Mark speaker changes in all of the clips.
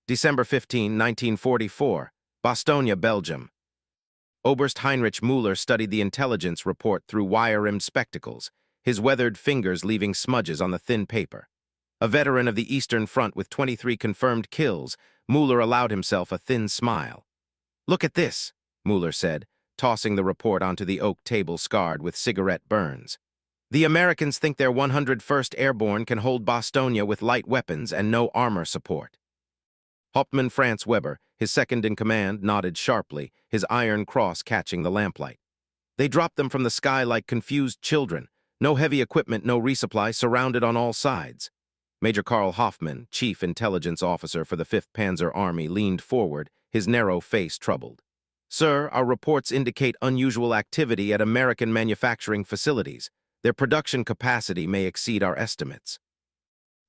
Speaker 1: December 15, 1944, Bastogne, Belgium. Oberst Heinrich Müller studied the intelligence report through wire-rimmed spectacles, his weathered fingers leaving smudges on the thin paper. A veteran of the Eastern Front with 23 confirmed kills, Müller allowed himself a thin smile. "Look at this," Müller said, tossing the report onto the oak table scarred with cigarette burns. "The Americans think their 101st Airborne can hold Bastogne with light weapons and no armor support." Hauptmann Franz Weber, his second-in-command, nodded sharply, his iron cross catching the lamplight. "They dropped them from the sky like confused children. No heavy equipment, no resupply, surrounded on all sides." Major Karl Hoffmann, chief intelligence officer for the 5th Panzer Army, leaned forward, his narrow face troubled. "Sir, our reports indicate unusual activity at American manufacturing facilities. Their production capacity may exceed our estimates."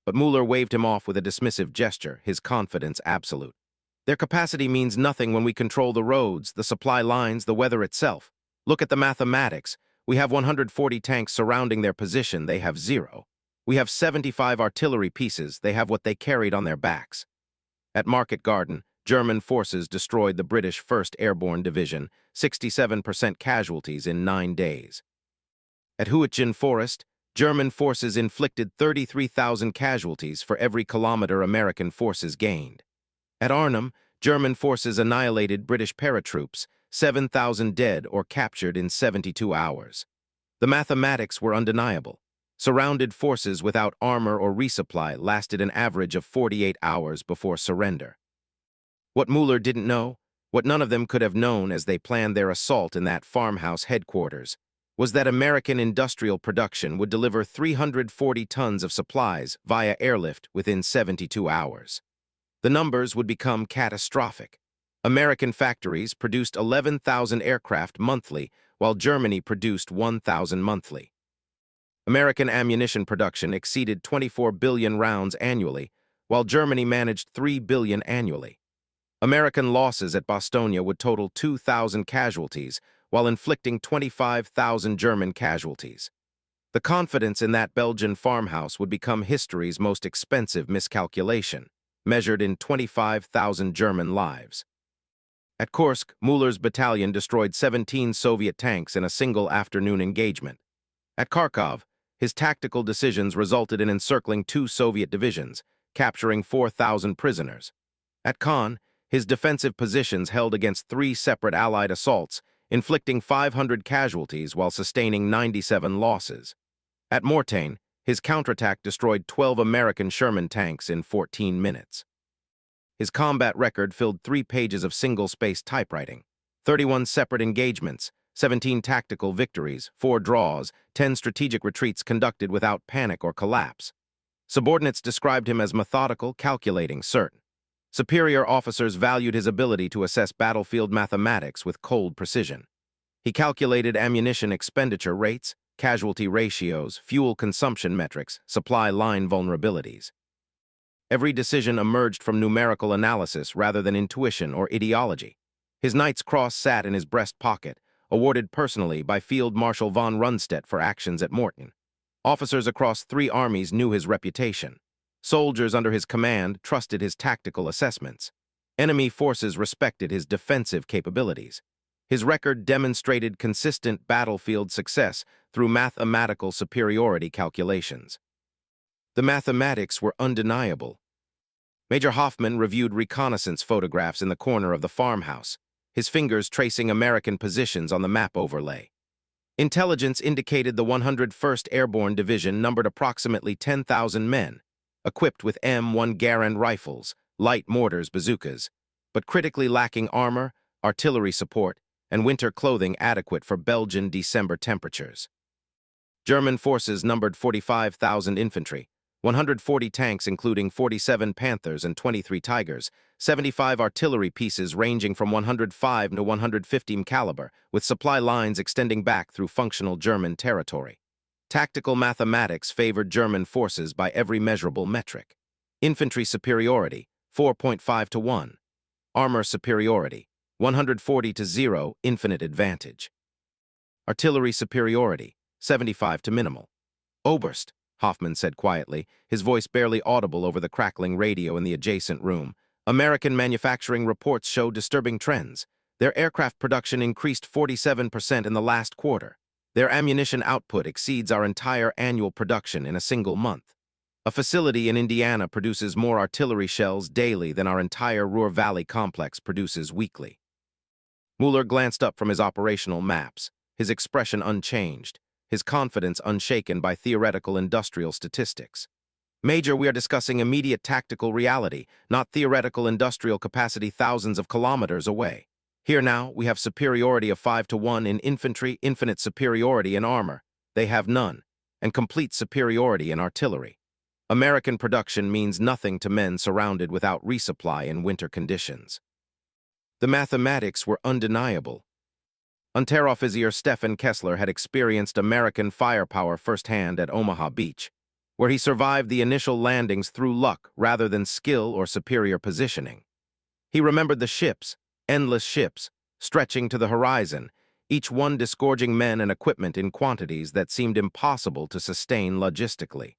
Speaker 1: But Müller waved him off with a dismissive gesture, his confidence absolute. "Their capacity means nothing when we control the roads, the supply lines, the weather itself. Look at the mathematics. We have 140 tanks surrounding their position, they have 0. We have 75 artillery pieces, they have what they carried on their backs." At Market Garden, German forces destroyed the British 1st Airborne Division, 67% casualties in 9 days. At Ardennes Forest, German forces inflicted 33,000 casualties for every kilometer American forces gained. At Arnhem, German forces annihilated British paratroops, 7,000 dead or captured in 72 hours. The mathematics were undeniable. Surrounded forces without armor or resupply lasted an average of 48 hours before surrender. What Müller didn't know, what none of them could have known as they planned their assault in that farmhouse headquarters, was that American industrial production would deliver 340 tons of supplies via airlift within 72 hours. The numbers would become catastrophic. American factories produced 11,000 aircraft monthly, while Germany produced 1,000 monthly. American ammunition production exceeded 24 billion rounds annually, while Germany managed 3 billion annually. American losses at Bastogne would total 2,000 casualties, while inflicting 25,000 German casualties. The confidence in that Belgian farmhouse would become history's most expensive miscalculation, measured in 25,000 German lives. At Kursk, Müller's battalion destroyed 17 Soviet tanks in a single afternoon engagement. At Kharkov, his tactical decisions resulted in encircling 2 Soviet divisions, capturing 4,000 prisoners. At Caen, his defensive positions held against 3 separate Allied assaults, inflicting 500 casualties while sustaining 97 losses. At Mortain, his counterattack destroyed 12 American Sherman tanks in 14 minutes. His combat record filled 3 pages of single-space typewriting, 31 separate engagements, 17 tactical victories, 4 draws, 10 strategic retreats conducted without panic or collapse. Subordinates described him as methodical, calculating, certain. Superior officers valued his ability to assess battlefield mathematics with cold precision. He calculated ammunition expenditure rates, casualty ratios, fuel consumption metrics, supply line vulnerabilities. Every decision emerged from numerical analysis rather than intuition or ideology. His Knight's Cross sat in his breast pocket, awarded personally by Field Marshal von Rundstedt for actions at Mortain. Officers across 3 armies knew his reputation. Soldiers under his command trusted his tactical assessments. Enemy forces respected his defensive capabilities. His record demonstrated consistent battlefield success through mathematical superiority calculations. The mathematics were undeniable. Major Hoffmann reviewed reconnaissance photographs in the corner of the farmhouse, his fingers tracing American positions on the map overlay. Intelligence indicated the 101st Airborne Division numbered approximately 10,000 men, equipped with M1 Garand rifles, light mortars, bazookas, but critically lacking armor, artillery support, and winter clothing adequate for Belgian December temperatures. German forces numbered 45,000 infantry, 140 tanks including 47 Panthers and 23 Tigers, 75 artillery pieces ranging from 105 to 150 caliber, with supply lines extending back through functional German territory. Tactical mathematics favored German forces by every measurable metric. Infantry superiority, 4.5 to 1. Armor superiority, 140 to 0, infinite advantage. Artillery superiority, 75 to minimal. "Oberst," Hoffmann said quietly, his voice barely audible over the crackling radio in the adjacent room, American manufacturing reports show disturbing trends. Their aircraft production increased 47% in the last quarter. Their ammunition output exceeds our entire annual production in a single month. A facility in Indiana produces more artillery shells daily than our entire Ruhr Valley complex produces weekly. Mueller glanced up from his operational maps, his expression unchanged, his confidence unshaken by theoretical industrial statistics. Major, we are discussing immediate tactical reality, not theoretical industrial capacity thousands of kilometers away. Here now, we have superiority of 5-1 in infantry, infinite superiority in armor. They have none, and complete superiority in artillery. American production means nothing to men surrounded without resupply in winter conditions. The mathematics were undeniable. Unteroffizier Stefan Kessler had experienced American firepower firsthand at Omaha Beach, where he survived the initial landings through luck rather than skill or superior positioning. He remembered the ships, endless ships, stretching to the horizon, each one disgorging men and equipment in quantities that seemed impossible to sustain logistically.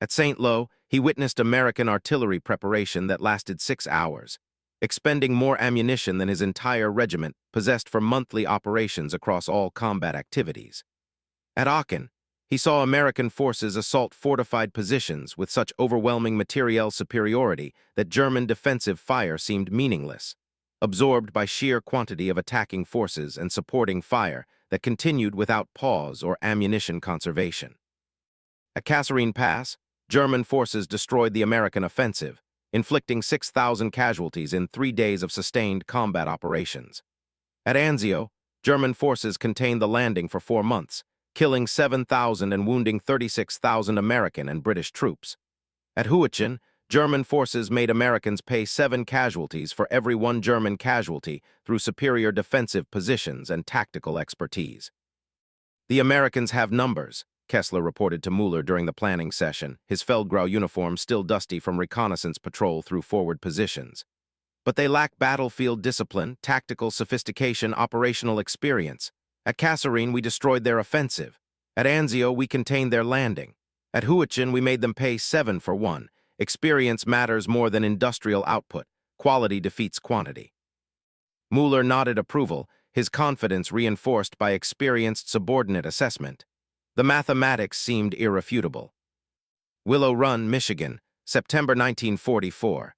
Speaker 1: At St. Lo, he witnessed American artillery preparation that lasted 6 hours, expending more ammunition than his entire regiment possessed for monthly operations across all combat activities. At Aachen, he saw American forces assault fortified positions with such overwhelming materiel superiority that German defensive fire seemed meaningless, absorbed by sheer quantity of attacking forces and supporting fire that continued without pause or ammunition conservation. At Kasserine Pass, German forces destroyed the American offensive, inflicting 6,000 casualties in 3 days of sustained combat operations. At Anzio, German forces contained the landing for 4 months, killing 7,000 and wounding 36,000 American and British troops. At Huichen, German forces made Americans pay 7 casualties for every 1 German casualty through superior defensive positions and tactical expertise. The Americans have numbers, Kessler reported to Mueller during the planning session, his Feldgrau uniform still dusty from reconnaissance patrol through forward positions. But they lack battlefield discipline, tactical sophistication, operational experience. At Kasserine, we destroyed their offensive. At Anzio, we contained their landing. At Huichen, we made them pay 7 for 1. Experience matters more than industrial output. Quality defeats quantity. Mueller nodded approval, his confidence reinforced by experienced subordinate assessment. The mathematics seemed irrefutable. Willow Run, Michigan, September 1944.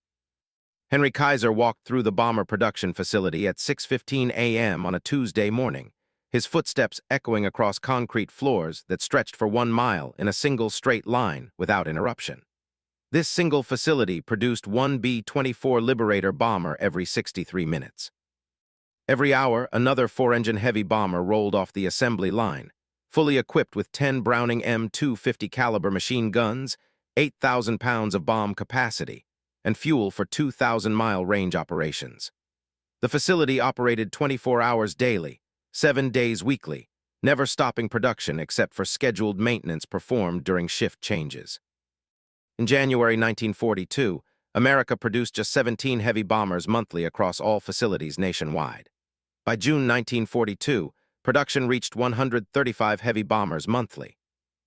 Speaker 1: Henry Kaiser walked through the bomber production facility at 6:15 a.m. on a Tuesday morning, his footsteps echoing across concrete floors that stretched for 1 mile in a single straight line without interruption. This single facility produced 1 B-24 Liberator bomber every 63 minutes. Every hour, another 4-engine heavy bomber rolled off the assembly line, fully equipped with 10 Browning M250 caliber machine guns, 8,000 pounds of bomb capacity, and fuel for 2,000-mile range operations. The facility operated 24 hours daily, 7 days weekly, never stopping production except for scheduled maintenance performed during shift changes. In January 1942, America produced just 17 heavy bombers monthly across all facilities nationwide. By June 1942, production reached 135 heavy bombers monthly.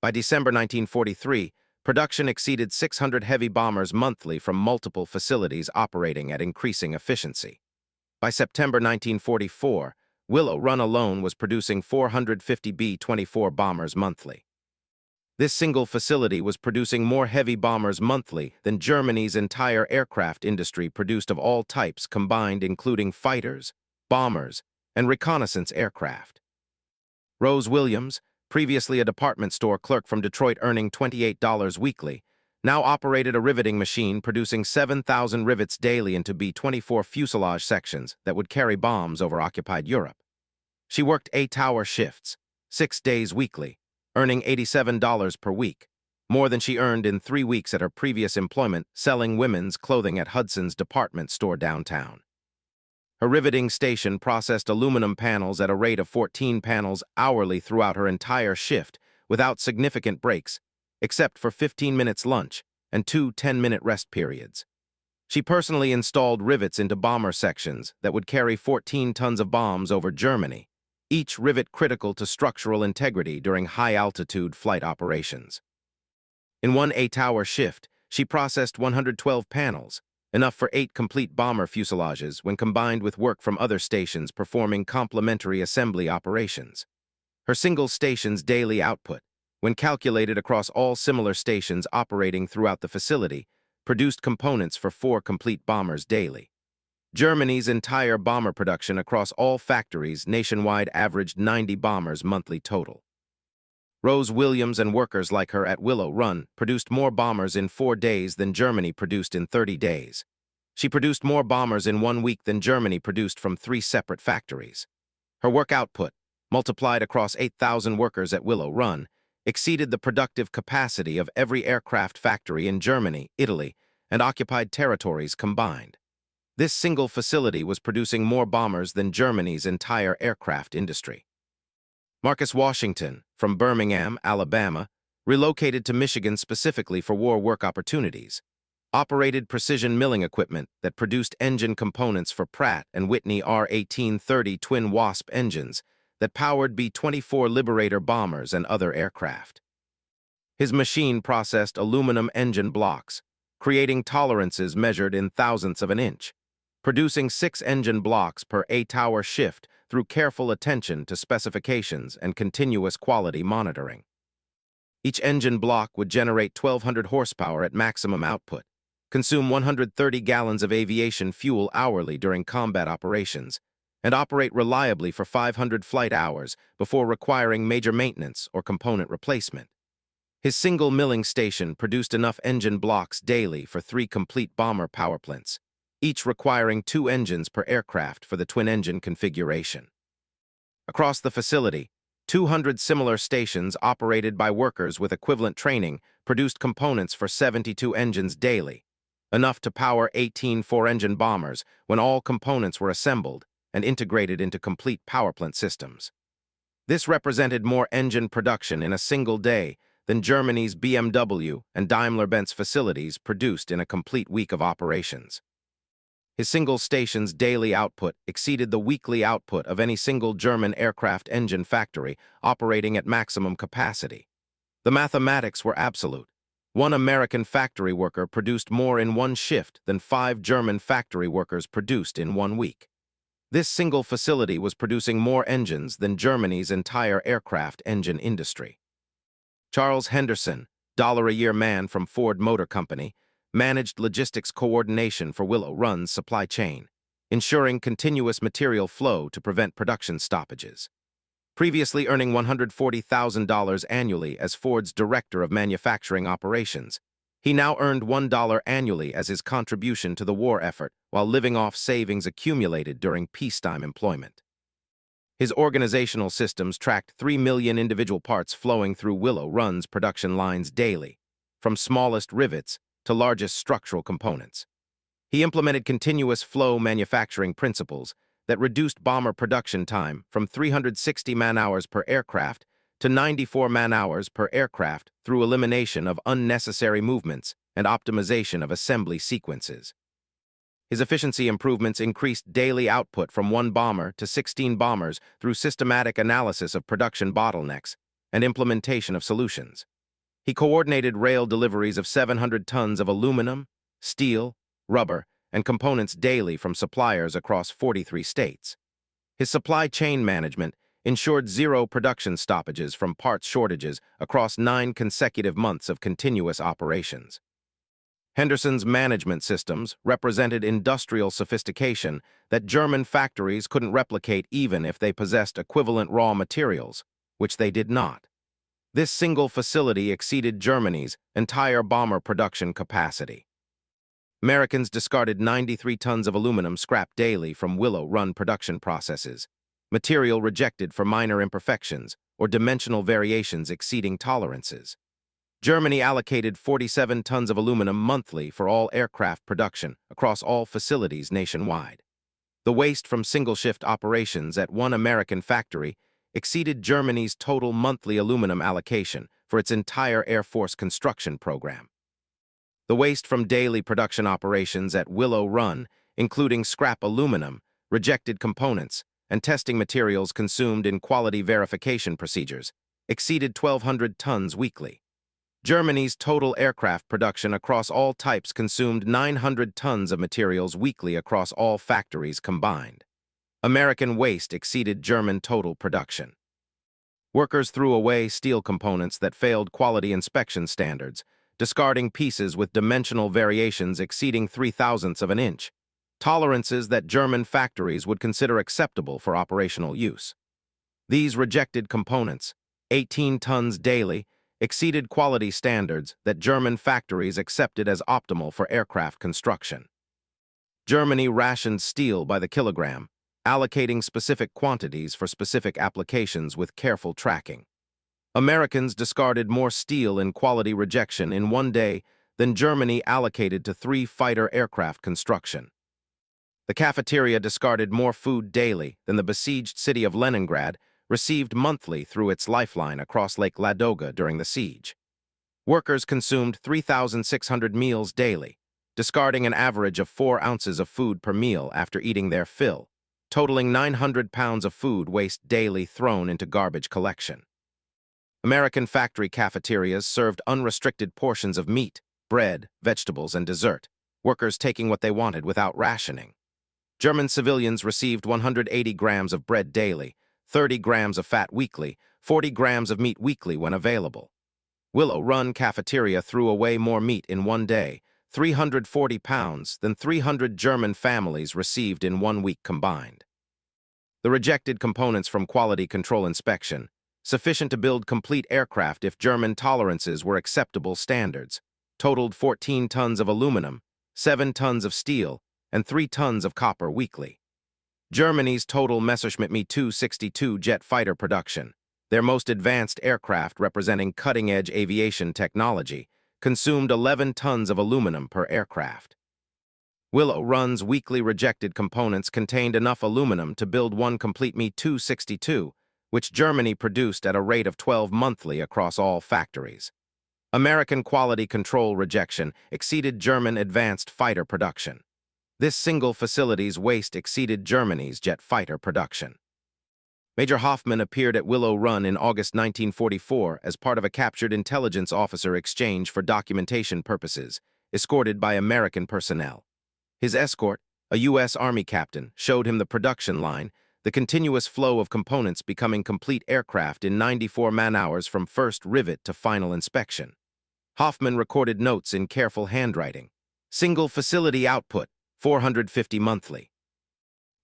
Speaker 1: By December 1943, production exceeded 600 heavy bombers monthly from multiple facilities operating at increasing efficiency. By September 1944, Willow Run alone was producing 450 B-24 bombers monthly. This single facility was producing more heavy bombers monthly than Germany's entire aircraft industry produced of all types combined, including fighters, bombers, and reconnaissance aircraft. Rose Williams, previously a department store clerk from Detroit earning $28 weekly, now operated a riveting machine producing 7,000 rivets daily into B-24 fuselage sections that would carry bombs over occupied Europe. She worked 8-hour shifts, 6 days weekly, earning $87 per week, more than she earned in 3 weeks at her previous employment selling women's clothing at Hudson's department store downtown. Her riveting station processed aluminum panels at a rate of 14 panels hourly throughout her entire shift without significant breaks, except for 15 minutes lunch and 2 10-minute rest periods. She personally installed rivets into bomber sections that would carry 14 tons of bombs over Germany, each rivet critical to structural integrity during high-altitude flight operations. In one 8-hour shift, she processed 112 panels, enough for 8 complete bomber fuselages when combined with work from other stations performing complementary assembly operations. Her single station's daily output, when calculated across all similar stations operating throughout the facility, produced components for 4 complete bombers daily. Germany's entire bomber production across all factories nationwide averaged 90 bombers monthly total. Rose Williams and workers like her at Willow Run produced more bombers in 4 days than Germany produced in 30 days. She produced more bombers in 1 week than Germany produced from 3 separate factories. Her work output, multiplied across 8,000 workers at Willow Run, exceeded the productive capacity of every aircraft factory in Germany, Italy, and occupied territories combined. This single facility was producing more bombers than Germany's entire aircraft industry. Marcus Washington, from Birmingham, Alabama, relocated to Michigan specifically for war work opportunities, operated precision milling equipment that produced engine components for Pratt & Whitney R-1830 twin Wasp engines that powered B-24 Liberator bombers and other aircraft. His machine processed aluminum engine blocks, creating tolerances measured in thousandths of an inch, producing 6 engine blocks per 8-hour shift through careful attention to specifications and continuous quality monitoring. Each engine block would generate 1,200 horsepower at maximum output, consume 130 gallons of aviation fuel hourly during combat operations, and operate reliably for 500 flight hours before requiring major maintenance or component replacement. His single milling station produced enough engine blocks daily for 3 complete bomber power plants, each requiring 2 engines per aircraft for the twin-engine configuration. Across the facility, 200 similar stations operated by workers with equivalent training produced components for 72 engines daily, enough to power 18 4-engine bombers when all components were assembled and integrated into complete powerplant systems. This represented more engine production in a single day than Germany's BMW and Daimler-Benz facilities produced in a complete week of operations. His single station's daily output exceeded the weekly output of any single German aircraft engine factory operating at maximum capacity. The mathematics were absolute. 1 American factory worker produced more in 1 shift than 5 German factory workers produced in 1 week. This single facility was producing more engines than Germany's entire aircraft engine industry. Charles Henderson, $1-a-year man from Ford Motor Company, managed logistics coordination for Willow Run's supply chain, ensuring continuous material flow to prevent production stoppages. Previously earning $140,000 annually as Ford's Director of Manufacturing Operations, he now earned $1 annually as his contribution to the war effort while living off savings accumulated during peacetime employment. His organizational systems tracked 3 million individual parts flowing through Willow Run's production lines daily, from smallest rivets to largest structural components. He implemented continuous flow manufacturing principles that reduced bomber production time from 360 man-hours per aircraft to 94 man-hours per aircraft through elimination of unnecessary movements and optimization of assembly sequences. His efficiency improvements increased daily output from 1 bomber to 16 bombers through systematic analysis of production bottlenecks and implementation of solutions. He coordinated rail deliveries of 700 tons of aluminum, steel, rubber, and components daily from suppliers across 43 states. His supply chain management ensured 0 production stoppages from parts shortages across 9 consecutive months of continuous operations. Henderson's management systems represented industrial sophistication that German factories couldn't replicate even if they possessed equivalent raw materials, which they did not. This single facility exceeded Germany's entire bomber production capacity. Americans discarded 93 tons of aluminum scrap daily from Willow Run production processes, material rejected for minor imperfections or dimensional variations exceeding tolerances. Germany allocated 47 tons of aluminum monthly for all aircraft production across all facilities nationwide. The waste from single-shift operations at 1 American factory exceeded Germany's total monthly aluminum allocation for its entire Air Force construction program. The waste from daily production operations at Willow Run, including scrap aluminum, rejected components, and testing materials consumed in quality verification procedures, exceeded 1,200 tons weekly. Germany's total aircraft production across all types consumed 900 tons of materials weekly across all factories combined. American waste exceeded German total production. Workers threw away steel components that failed quality inspection standards, discarding pieces with dimensional variations exceeding 0.03 of an inch, tolerances that German factories would consider acceptable for operational use. These rejected components, 18 tons daily, exceeded quality standards that German factories accepted as optimal for aircraft construction. Germany rationed steel by the kilogram, allocating specific quantities for specific applications with careful tracking. Americans discarded more steel in quality rejection in one day than Germany allocated to 3 fighter aircraft construction. The cafeteria discarded more food daily than the besieged city of Leningrad received monthly through its lifeline across Lake Ladoga during the siege. Workers consumed 3,600 meals daily, discarding an average of 4 ounces of food per meal after eating their fill, totaling 900 pounds of food waste daily thrown into garbage collection. American factory cafeterias served unrestricted portions of meat, bread, vegetables, and dessert, workers taking what they wanted without rationing. German civilians received 180 grams of bread daily, 30 grams of fat weekly, 40 grams of meat weekly when available. Willow Run Cafeteria threw away more meat in one day, 340 pounds, than 300 German families received in 1 week combined. The rejected components from quality control inspection, sufficient to build complete aircraft if German tolerances were acceptable standards, totaled 14 tons of aluminum, 7 tons of steel, and 3 tons of copper weekly. Germany's total Messerschmitt Me-262 jet fighter production, their most advanced aircraft representing cutting-edge aviation technology, consumed 11 tons of aluminum per aircraft. Willow Run's weekly rejected components contained enough aluminum to build 1 complete Me-262, which Germany produced at a rate of 12 monthly across all factories. American quality control rejection exceeded German advanced fighter production. This single facility's waste exceeded Germany's jet fighter production. Major Hoffman appeared at Willow Run in August 1944 as part of a captured intelligence officer exchange for documentation purposes, escorted by American personnel. His escort, a U.S. Army captain, showed him the production line, the continuous flow of components becoming complete aircraft in 94 man-hours from first rivet to final inspection. Hoffman recorded notes in careful handwriting. Single facility output, 450 monthly.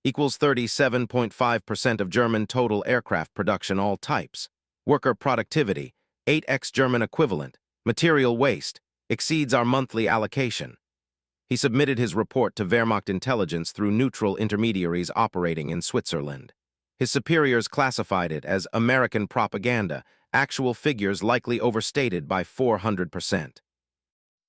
Speaker 1: Equals 37.5% of German total aircraft production all types. Worker productivity, 8x German equivalent. Material waste, exceeds our monthly allocation. He submitted his report to Wehrmacht intelligence through neutral intermediaries operating in Switzerland. His superiors classified it as American propaganda, actual figures likely overstated by 400%.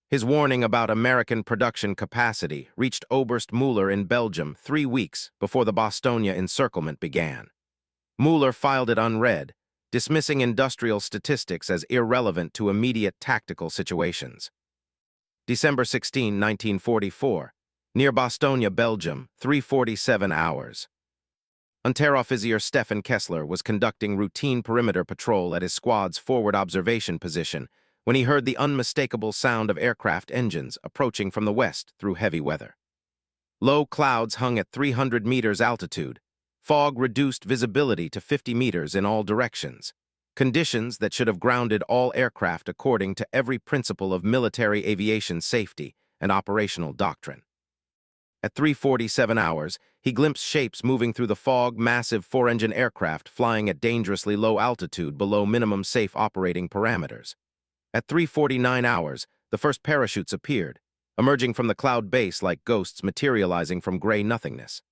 Speaker 1: His warning about American production capacity reached Oberst Müller in Belgium 3 weeks before the Bastogne encirclement began. Müller filed it unread, dismissing industrial statistics as irrelevant to immediate tactical situations. December 16, 1944, near Bastogne, Belgium, 3:47 hours. Unteroffizier Stefan Kessler was conducting routine perimeter patrol at his squad's forward observation position when he heard the unmistakable sound of aircraft engines approaching from the west through heavy weather. Low clouds hung at 300 meters altitude. Fog reduced visibility to 50 meters in all directions, conditions that should have grounded all aircraft according to every principle of military aviation safety and operational doctrine. At 3:47 hours, he glimpsed shapes moving through the fog, massive 4-engine aircraft flying at dangerously low altitude below minimum safe operating parameters. At 3:49 hours, the first parachutes appeared, emerging from the cloud base like ghosts materializing from gray nothingness.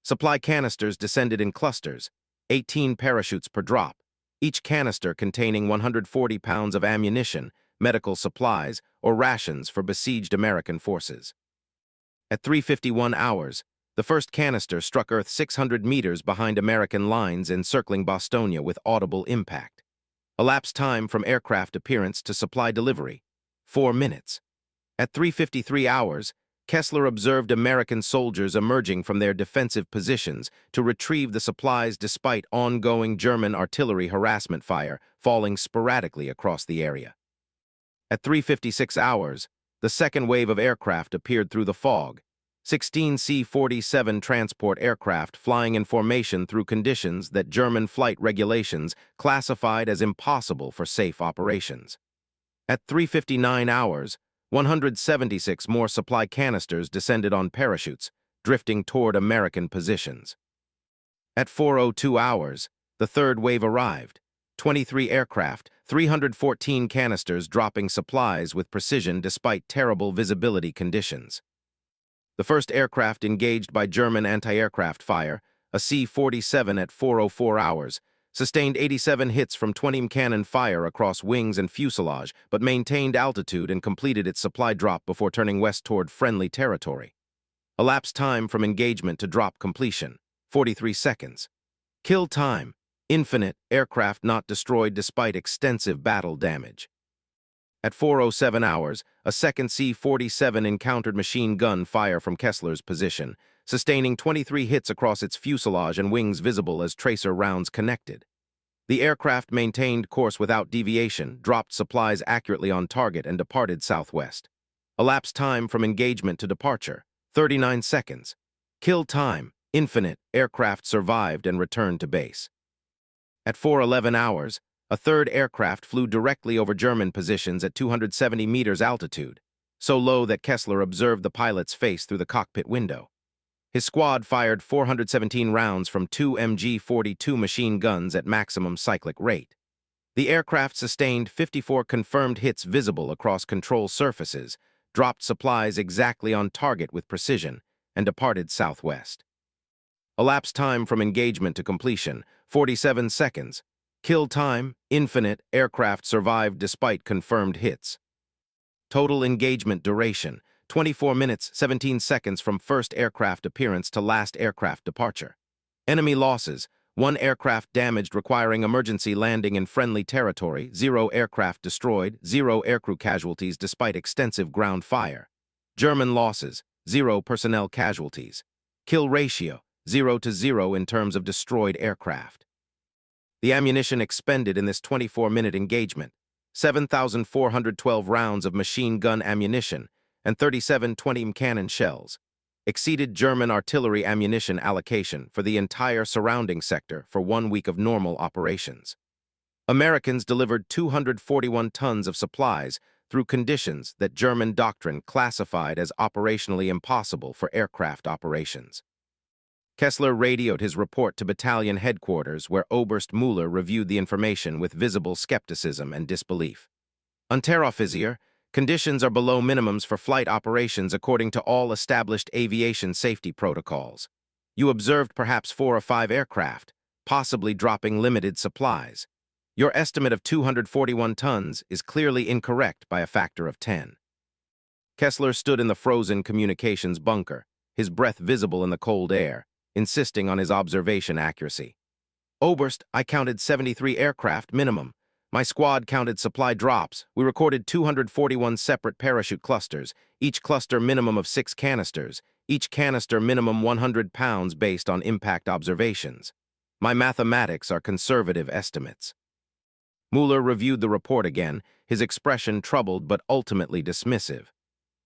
Speaker 1: Supply canisters descended in clusters, 18 parachutes per drop, each canister containing 140 pounds of ammunition, medical supplies, or rations for besieged American forces. At 3:51 hours, the first canister struck Earth 600 meters behind American lines encircling Bastogne with audible impact. Elapsed time from aircraft appearance to supply delivery, 4 minutes. At 3:53 hours, Kessler observed American soldiers emerging from their defensive positions to retrieve the supplies despite ongoing German artillery harassment fire falling sporadically across the area. At 3:56 hours, the second wave of aircraft appeared through the fog, 16 C-47 transport aircraft flying in formation through conditions that German flight regulations classified as impossible for safe operations. At 3:59 hours, 176 more supply canisters descended on parachutes, drifting toward American positions. At 4:02 hours, the third wave arrived, 23 aircraft, 314 canisters dropping supplies with precision despite terrible visibility conditions. The first aircraft engaged by German anti-aircraft fire, a C-47 at 4:04 hours, sustained 87 hits from 20 cannon fire across wings and fuselage, but maintained altitude and completed its supply drop before turning west toward friendly territory. Elapsed time from engagement to drop completion, 43 seconds. Kill time, infinite, aircraft not destroyed despite extensive battle damage. At 4:07 hours, a second C-47 encountered machine gun fire from Kessler's position, sustaining 23 hits across its fuselage and wings visible as tracer rounds connected. The aircraft maintained course without deviation, dropped supplies accurately on target, and departed southwest. Elapsed time from engagement to departure, 39 seconds. Kill time, infinite, aircraft survived and returned to base. At 4:11 hours, a third aircraft flew directly over German positions at 270 meters altitude, so low that Kessler observed the pilot's face through the cockpit window. His squad fired 417 rounds from 2 MG-42 machine guns at maximum cyclic rate. The aircraft sustained 54 confirmed hits visible across control surfaces, dropped supplies exactly on target with precision, and departed southwest. Elapsed time from engagement to completion, 47 seconds. Kill time, infinite, aircraft survived despite confirmed hits. Total engagement duration, 24 minutes, 17 seconds from first aircraft appearance to last aircraft departure. Enemy losses, 1 aircraft damaged requiring emergency landing in friendly territory, 0 aircraft destroyed, 0 aircrew casualties despite extensive ground fire. German losses, 0 personnel casualties. Kill ratio, 0-0 in terms of destroyed aircraft. The ammunition expended in this 24-minute engagement, 7,412 rounds of machine gun ammunition and 37 20 cannon shells, exceeded German artillery ammunition allocation for the entire surrounding sector for 1 week of normal operations. Americans delivered 241 tons of supplies through conditions that German doctrine classified as operationally impossible for aircraft operations. Kessler radioed his report to battalion headquarters, where Oberst Müller reviewed the information with visible skepticism and disbelief. Unteroffizier, conditions are below minimums for flight operations according to all established aviation safety protocols. You observed perhaps 4 or 5 aircraft, possibly dropping limited supplies. Your estimate of 241 tons is clearly incorrect by a factor of 10. Kessler stood in the frozen communications bunker, his breath visible in the cold air, insisting on his observation accuracy. Oberst, I counted 73 aircraft minimum. My squad counted supply drops. We recorded 241 separate parachute clusters, each cluster minimum of 6 canisters, each canister minimum 100 pounds based on impact observations. My mathematics are conservative estimates. Müller reviewed the report again, his expression troubled but ultimately dismissive.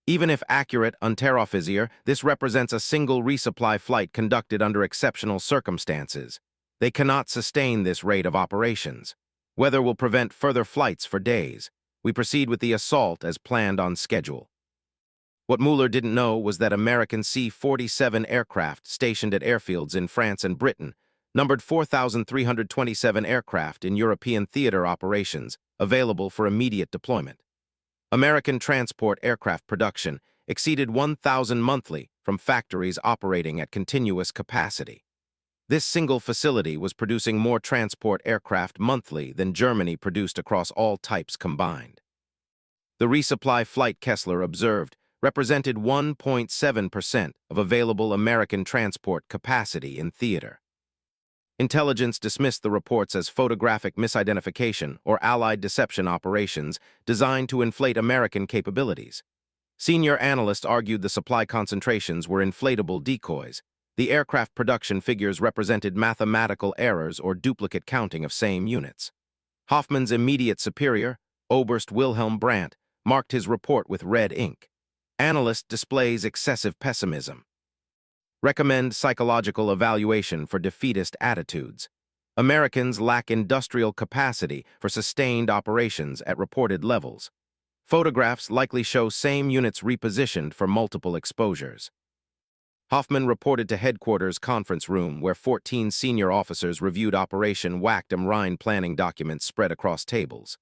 Speaker 1: Even if accurate, Unteroffizier, this represents a single resupply flight conducted under exceptional circumstances. They cannot sustain this rate of operations. Weather will prevent further flights for days. We proceed with the assault as planned on schedule. What Müller didn't know was that American C-47 aircraft stationed at airfields in France and Britain numbered 4,327 aircraft in European theater operations available for immediate deployment. American transport aircraft production exceeded 1,000 monthly from factories operating at continuous capacity. This single facility was producing more transport aircraft monthly than Germany produced across all types combined. The resupply flight Kessler observed represented 1.7% of available American transport capacity in theater. Intelligence dismissed the reports as photographic misidentification or Allied deception operations designed to inflate American capabilities. Senior analysts argued the supply concentrations were inflatable decoys. The aircraft production figures represented mathematical errors or duplicate counting of same units. Hoffmann's immediate superior, Oberst Wilhelm Brandt, marked his report with red ink. Analyst displays excessive pessimism. Recommend psychological evaluation for defeatist attitudes. Americans lack industrial capacity for sustained operations at reported levels. Photographs likely show same units repositioned for multiple exposures. Hoffman reported to headquarters conference room where 14 senior officers reviewed Operation Whacked 'em Rhine planning documents spread across tables.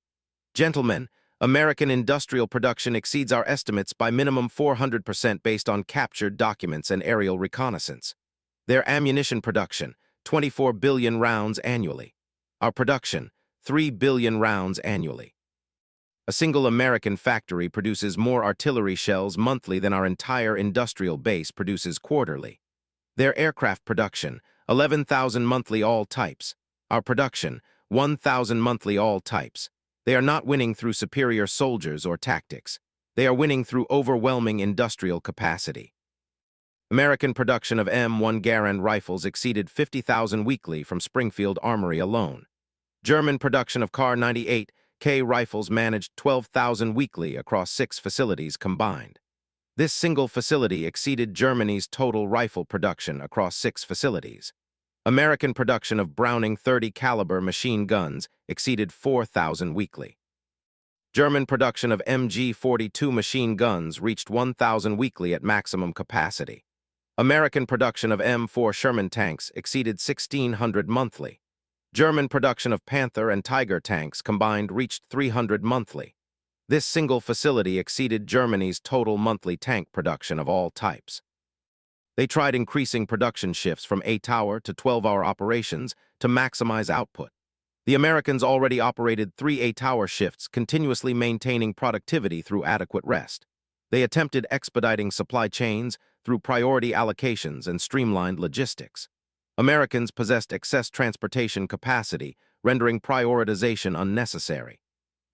Speaker 1: Gentlemen, American industrial production exceeds our estimates by minimum 400% based on captured documents and aerial reconnaissance. Their ammunition production, 24 billion rounds annually. Our production, 3 billion rounds annually. A single American factory produces more artillery shells monthly than our entire industrial base produces quarterly. Their aircraft production, 11,000 monthly all types. Our production, 1,000 monthly all types. They are not winning through superior soldiers or tactics. They are winning through overwhelming industrial capacity. American production of M1 Garand rifles exceeded 50,000 weekly from Springfield Armory alone. German production of Kar 98K rifles managed 12,000 weekly across 6 facilities combined. This single facility exceeded Germany's total rifle production across 6 facilities. American production of Browning 30 caliber machine guns exceeded 4,000 weekly. German production of MG-42 machine guns reached 1,000 weekly at maximum capacity. American production of M4 Sherman tanks exceeded 1,600 monthly. German production of Panther and Tiger tanks combined reached 300 monthly. This single facility exceeded Germany's total monthly tank production of all types. They tried increasing production shifts from 8-hour to 12-hour operations to maximize output. The Americans already operated 3 8-hour shifts, continuously maintaining productivity through adequate rest. They attempted expediting supply chains through priority allocations and streamlined logistics. Americans possessed excess transportation capacity, rendering prioritization unnecessary.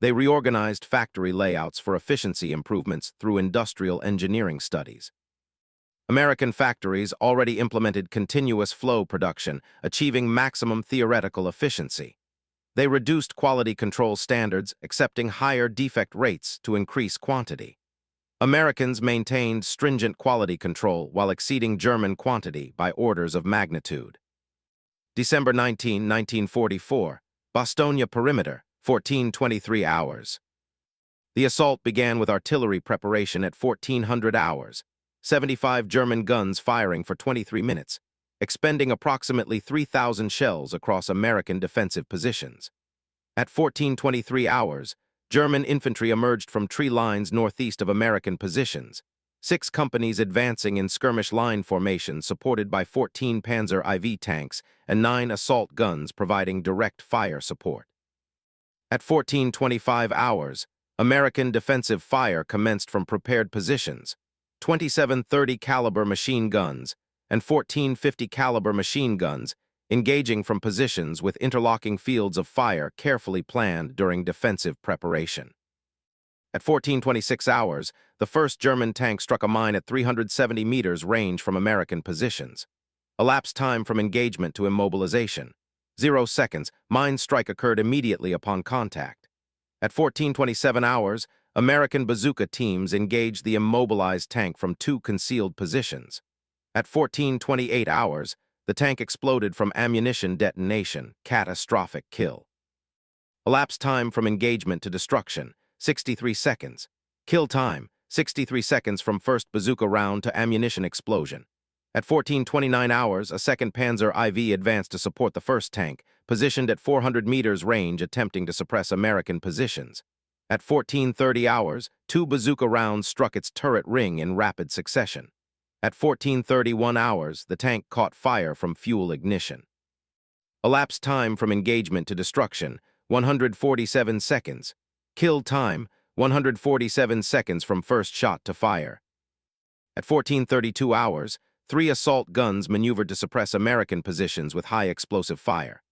Speaker 1: They reorganized factory layouts for efficiency improvements through industrial engineering studies. American factories already implemented continuous flow production, achieving maximum theoretical efficiency. They reduced quality control standards, accepting higher defect rates to increase quantity. Americans maintained stringent quality control while exceeding German quantity by orders of magnitude. December 19, 1944, Bastogne perimeter, 14:23 hours. The assault began with artillery preparation at 1400 hours, 75 German guns firing for 23 minutes, expending approximately 3,000 shells across American defensive positions. At 14:23 hours, German infantry emerged from tree lines northeast of American positions, 6 companies advancing in skirmish line formation supported by 14 Panzer IV tanks and 9 assault guns providing direct fire support. At 14:25 hours, American defensive fire commenced from prepared positions, 27 30 caliber machine guns and 14 50 caliber machine guns engaging from positions with interlocking fields of fire carefully planned during defensive preparation. At 14:26 hours, the first German tank struck a mine at 370 meters range from American positions. Elapsed time from engagement to immobilization, 0 seconds. Mine strike occurred immediately upon contact. At 14:27 hours, American bazooka teams engaged the immobilized tank from 2 concealed positions. At 14:28 hours, the tank exploded from ammunition detonation, catastrophic kill. Elapsed time from engagement to destruction, 63 seconds. Kill time, 63 seconds from first bazooka round to ammunition explosion. At 14:29 hours, a second Panzer IV advanced to support the first tank, positioned at 400 meters range attempting to suppress American positions. At 14:30 hours, 2 bazooka rounds struck its turret ring in rapid succession. At 14:31 hours, the tank caught fire from fuel ignition. Elapsed time from engagement to destruction, 147 seconds. Kill time, 147 seconds from first shot to fire. At 14:32 hours, 3 assault guns maneuvered to suppress American positions with high explosive fire.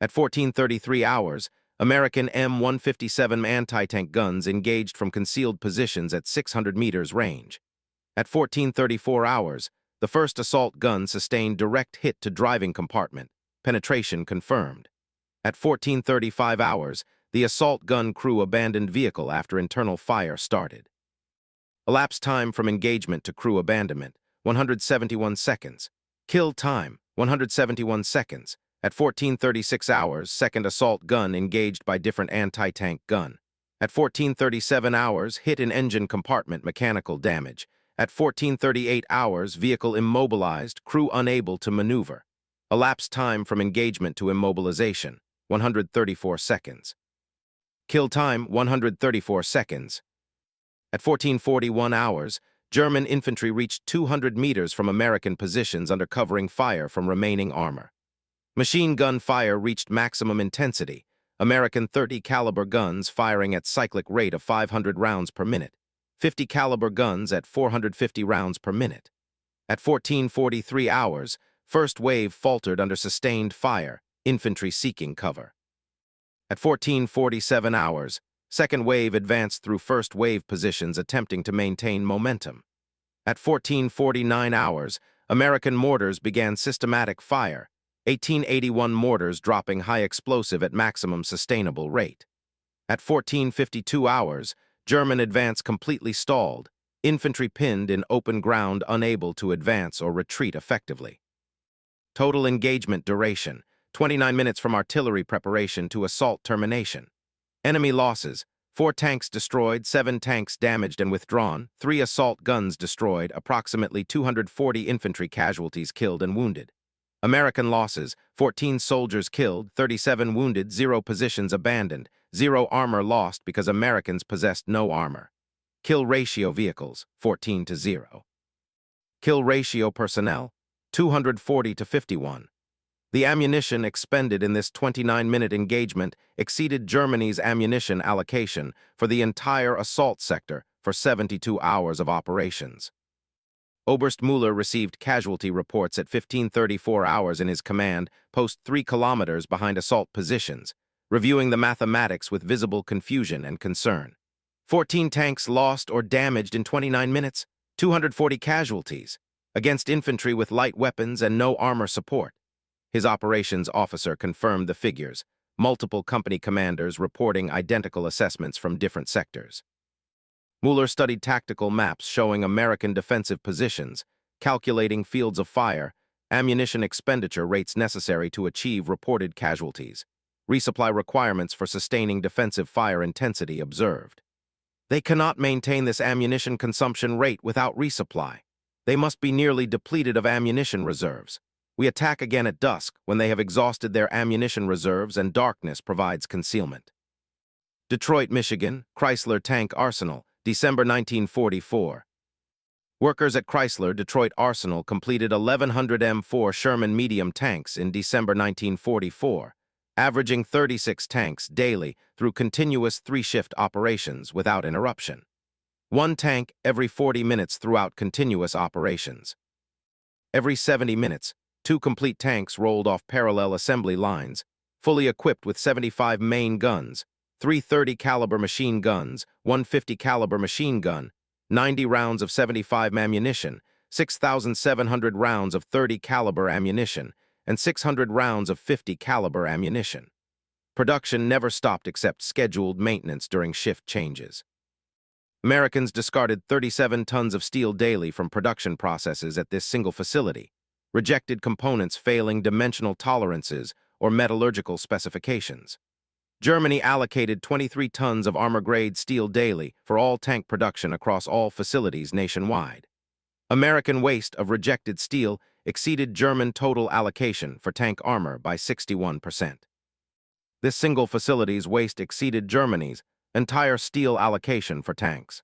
Speaker 1: At 14:33 hours, American M157 anti-tank guns engaged from concealed positions at 600 meters range. At 14:34 hours, the first assault gun sustained direct hit to driving compartment, penetration confirmed. At 14:35 hours, the assault gun crew abandoned vehicle after internal fire started. Elapsed time from engagement to crew abandonment, 171 seconds. Kill time, 171 seconds. At 14:36 hours, second assault gun engaged by different anti-tank gun. At 14:37 hours, hit in engine compartment, mechanical damage. At 14:38 hours, vehicle immobilized, crew unable to maneuver. Elapsed time from engagement to immobilization, 134 seconds. Kill time, 134 seconds. At 14:41 hours, German infantry reached 200 meters from American positions under covering fire from remaining armor. Machine gun fire reached maximum intensity, American 30 caliber guns firing at cyclic rate of 500 rounds per minute, 50 caliber guns at 450 rounds per minute. At 14:43 hours, first wave faltered under sustained fire, infantry seeking cover. At 14:47 hours, second wave advanced through first wave positions attempting to maintain momentum. At 14:49 hours, American mortars began systematic fire, 1881 mortars dropping high explosive at maximum sustainable rate. At 14:52 hours, German advance completely stalled, infantry pinned in open ground unable to advance or retreat effectively. Total engagement duration, 29 minutes from artillery preparation to assault termination. Enemy losses, 4 tanks destroyed, 7 tanks damaged and withdrawn, 3 assault guns destroyed, approximately 240 infantry casualties killed and wounded. American losses, 14 soldiers killed, 37 wounded, 0 positions abandoned, 0 armor lost because Americans possessed no armor. Kill ratio vehicles, 14-0. Kill ratio personnel, 240-51. The ammunition expended in this 29-minute engagement exceeded Germany's ammunition allocation for the entire assault sector for 72 hours of operations. Oberst Müller received casualty reports at 15:34 hours in his command post 3 kilometers behind assault positions, reviewing the mathematics with visible confusion and concern. 14 tanks lost or damaged in 29 minutes, 240 casualties, against infantry with light weapons and no armor support. His operations officer confirmed the figures, multiple company commanders reporting identical assessments from different sectors. Müller studied tactical maps showing American defensive positions, calculating fields of fire, ammunition expenditure rates necessary to achieve reported casualties, resupply requirements for sustaining defensive fire intensity observed. They cannot maintain this ammunition consumption rate without resupply. They must be nearly depleted of ammunition reserves. We attack again at dusk when they have exhausted their ammunition reserves and darkness provides concealment. Detroit, Michigan, Chrysler Tank Arsenal, December 1944. Workers at Chrysler Detroit Arsenal completed 1,100 M4 Sherman medium tanks in December 1944, averaging 36 tanks daily through continuous 3-shift operations without interruption. 1 tank every 40 minutes throughout continuous operations. Every 70 minutes, 2 complete tanks rolled off parallel assembly lines, fully equipped with 75 main guns, 3 30 caliber machine guns, 1 50 caliber machine gun, 90 rounds of 75 ammunition, 6,700 rounds of 30 caliber ammunition, and 600 rounds of 50 caliber ammunition. Production never stopped except scheduled maintenance during shift changes. Americans discarded 37 tons of steel daily from production processes at this single facility, rejected components failing dimensional tolerances or metallurgical specifications. Germany allocated 23 tons of armor-grade steel daily for all tank production across all facilities nationwide. American waste of rejected steel exceeded German total allocation for tank armor by 61%. This single facility's waste exceeded Germany's entire steel allocation for tanks.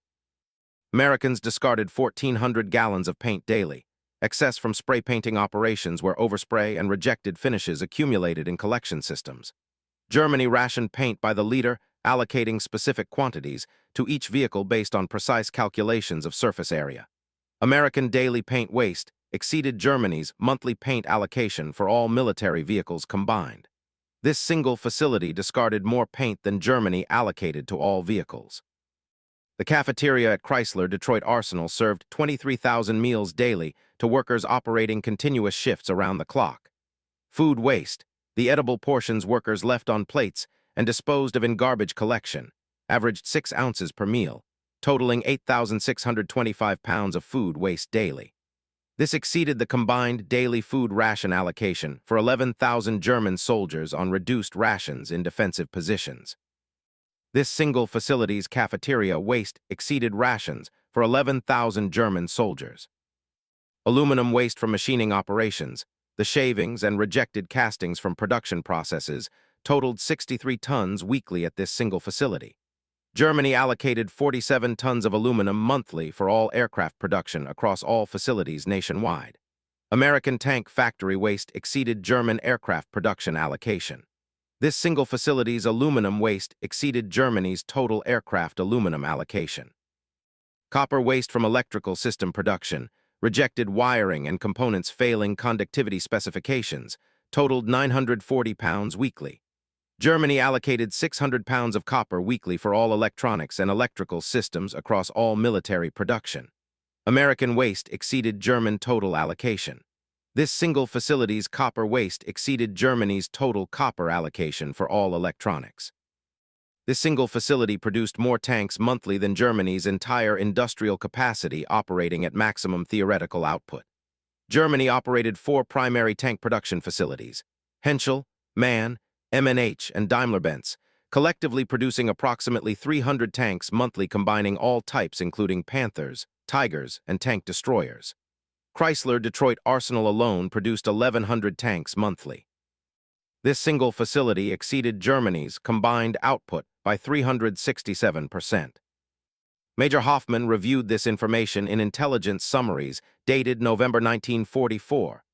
Speaker 1: Americans discarded 1,400 gallons of paint daily, excess from spray painting operations where overspray and rejected finishes accumulated in collection systems. Germany rationed paint by the liter, allocating specific quantities to each vehicle based on precise calculations of surface area. American daily paint waste exceeded Germany's monthly paint allocation for all military vehicles combined. This single facility discarded more paint than Germany allocated to all vehicles. The cafeteria at Chrysler Detroit Arsenal served 23,000 meals daily to workers operating continuous shifts around the clock. Food waste, the edible portions workers left on plates, and disposed of in garbage collection, averaged 6 ounces per meal, totaling 8,625 pounds of food waste daily. This exceeded the combined daily food ration allocation for 11,000 German soldiers on reduced rations in defensive positions. This single facility's cafeteria waste exceeded rations for 11,000 German soldiers. Aluminum waste from machining operations, the shavings and rejected castings from production processes, totaled 63 tons weekly at this single facility. Germany allocated 47 tons of aluminum monthly for all aircraft production across all facilities nationwide. American tank factory waste exceeded German aircraft production allocation. This single facility's aluminum waste exceeded Germany's total aircraft aluminum allocation. Copper waste from electrical system production, rejected wiring and components failing conductivity specifications, totaled 940 pounds weekly. Germany allocated 600 pounds of copper weekly for all electronics and electrical systems across all military production. American waste exceeded German total allocation. This single facility's copper waste exceeded Germany's total copper allocation for all electronics. This single facility produced more tanks monthly than Germany's entire industrial capacity operating at maximum theoretical output. Germany operated 4 primary tank production facilities: Henschel, MAN, MNH, and Daimler-Benz, collectively producing approximately 300 tanks monthly combining all types including Panthers, Tigers, and tank destroyers. Chrysler Detroit Arsenal alone produced 1,100 tanks monthly. This single facility exceeded Germany's combined output by 367%. Major Hoffman reviewed this information in intelligence summaries dated November 1944,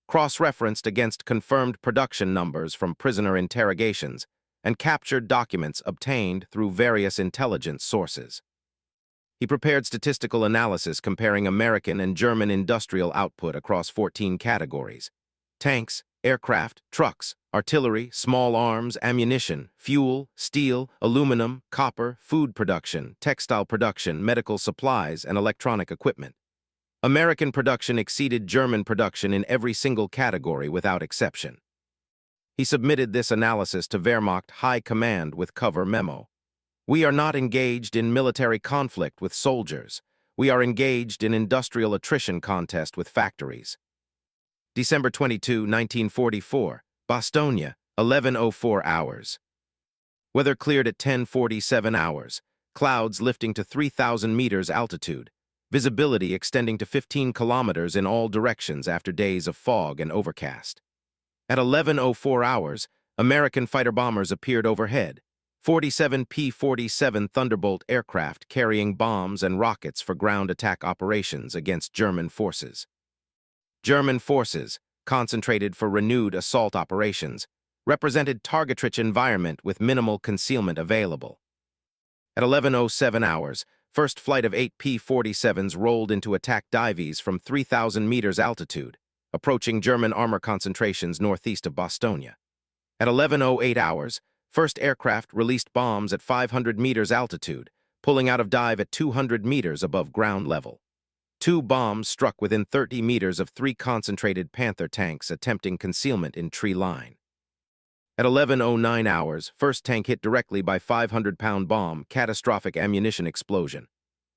Speaker 1: cross-referenced against confirmed production numbers from prisoner interrogations, and captured documents obtained through various intelligence sources. He prepared statistical analysis comparing American and German industrial output across 14 categories: tanks, aircraft, trucks, artillery, small arms, ammunition, fuel, steel, aluminum, copper, food production, textile production, medical supplies, and electronic equipment. American production exceeded German production in every single category without exception. He submitted this analysis to Wehrmacht High Command with cover memo. "We are not engaged in military conflict with soldiers. We are engaged in industrial attrition contest with factories." December 22, 1944, Bastogne, 11:04 hours. Weather cleared at 10:47 hours, clouds lifting to 3,000 meters altitude, visibility extending to 15 kilometers in all directions after days of fog and overcast. At 11:04 hours, American fighter bombers appeared overhead, 47 P-47 Thunderbolt aircraft carrying bombs and rockets for ground attack operations against German forces. German forces, concentrated for renewed assault operations, represented target-rich environment with minimal concealment available. At 11:07 hours, first flight of 8 P-47s rolled into attack dives from 3,000 meters altitude, approaching German armor concentrations northeast of Bastogne. At 11:08 hours, first aircraft released bombs at 500 meters altitude, pulling out of dive at 200 meters above ground level. 2 bombs struck within 30 meters of 3 concentrated Panther tanks attempting concealment in tree line. At 11:09 hours, first tank hit directly by 500-pound bomb, catastrophic ammunition explosion.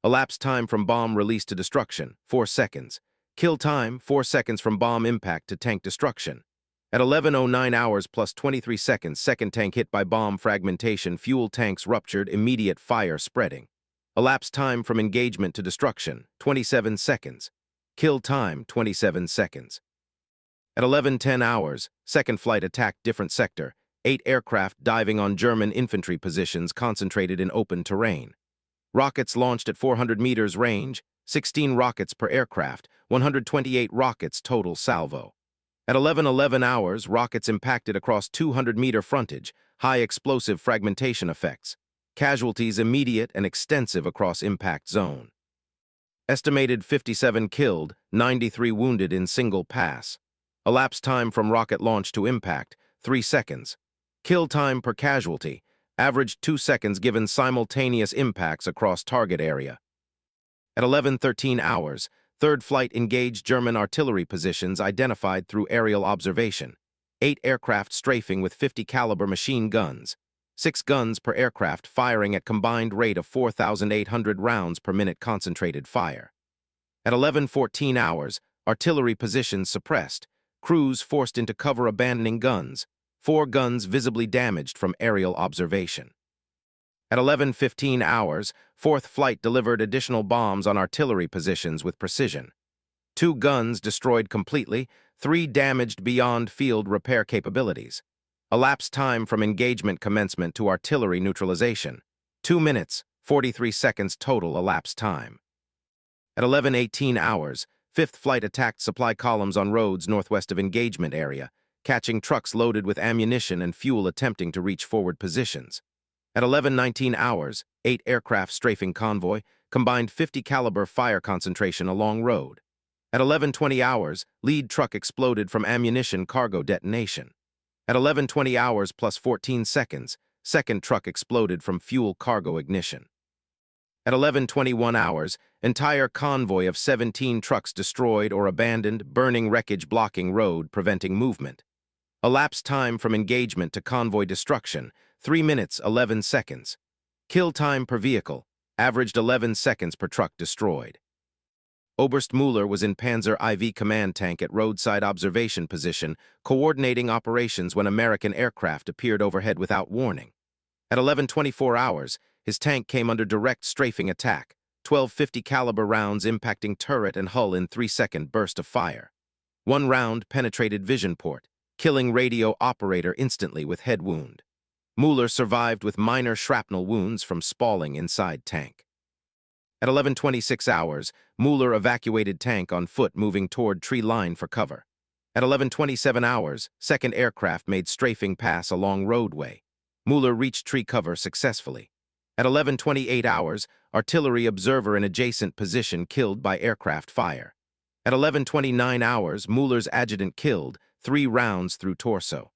Speaker 1: Elapsed time from bomb release to destruction, 4 seconds. Kill time, 4 seconds from bomb impact to tank destruction. At 11:09 hours plus 23 seconds, second tank hit by bomb fragmentation, fuel tanks ruptured, immediate fire spreading. Elapsed time from engagement to destruction, 27 seconds. Kill time, 27 seconds. At 11:10 hours, second flight attacked different sector, 8 aircraft diving on German infantry positions concentrated in open terrain. Rockets launched at 400 meters range, 16 rockets per aircraft, 128 rockets total salvo. At 11:11 hours, rockets impacted across 200-meter frontage, high explosive fragmentation effects. Casualties immediate and extensive across impact zone. Estimated 57 killed, 93 wounded in single pass. Elapsed time from rocket launch to impact, 3 seconds. Kill time per casualty, averaged 2 seconds given simultaneous impacts across target area. At 11:13 hours, third flight engaged German artillery positions identified through aerial observation. 8 aircraft strafing with 50 caliber machine guns. 6 guns per aircraft firing at combined rate of 4,800 rounds per minute concentrated fire. At 11:14 hours, artillery positions suppressed, crews forced into cover abandoning guns, 4 guns visibly damaged from aerial observation. At 11:15 hours, 4th Flight delivered additional bombs on artillery positions with precision. 2 guns destroyed completely, 3 damaged beyond field repair capabilities. Elapsed time from engagement commencement to artillery neutralization, 2 minutes, 43 seconds total elapsed time. At 11:18 hours, 5th Flight attacked supply columns on roads northwest of engagement area, catching trucks loaded with ammunition and fuel attempting to reach forward positions. At 11:19 hours, 8 aircraft strafing convoy, combined 50 caliber fire concentration along road. At 11:20 hours, lead truck exploded from ammunition cargo detonation. At 11:20 hours plus 14 seconds, second truck exploded from fuel cargo ignition. At 11:21 hours, entire convoy of 17 trucks destroyed or abandoned, burning wreckage blocking road, preventing movement. Elapsed time from engagement to convoy destruction, 3 minutes, 11 seconds. Kill time per vehicle, averaged 11 seconds per truck destroyed. Oberst Müller was in Panzer IV command tank at roadside observation position, coordinating operations when American aircraft appeared overhead without warning. At 11:24 hours, his tank came under direct strafing attack, 12 50 caliber rounds impacting turret and hull in 3-second burst of fire. 1 round penetrated vision port, killing radio operator instantly with head wound. Müller survived with minor shrapnel wounds from spalling inside tank. At 11:26 hours, Müller evacuated tank on foot moving toward tree line for cover. At 11:27 hours, second aircraft made strafing pass along roadway. Müller reached tree cover successfully. At 11:28 hours, artillery observer in adjacent position killed by aircraft fire. At 11:29 hours, Müller's adjutant killed, 3 rounds through torso.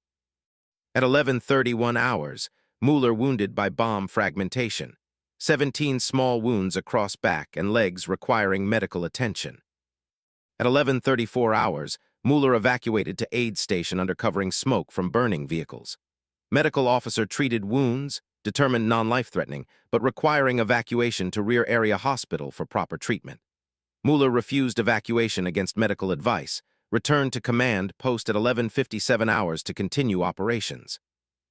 Speaker 1: At 11:31 hours, Müller wounded by bomb fragmentation. 17 small wounds across back and legs requiring medical attention. At 11:34 hours, Müller evacuated to aid station under covering smoke from burning vehicles. Medical officer treated wounds, determined non-life-threatening, but requiring evacuation to rear area hospital for proper treatment. Müller refused evacuation against medical advice, returned to command post at 11:57 hours to continue operations.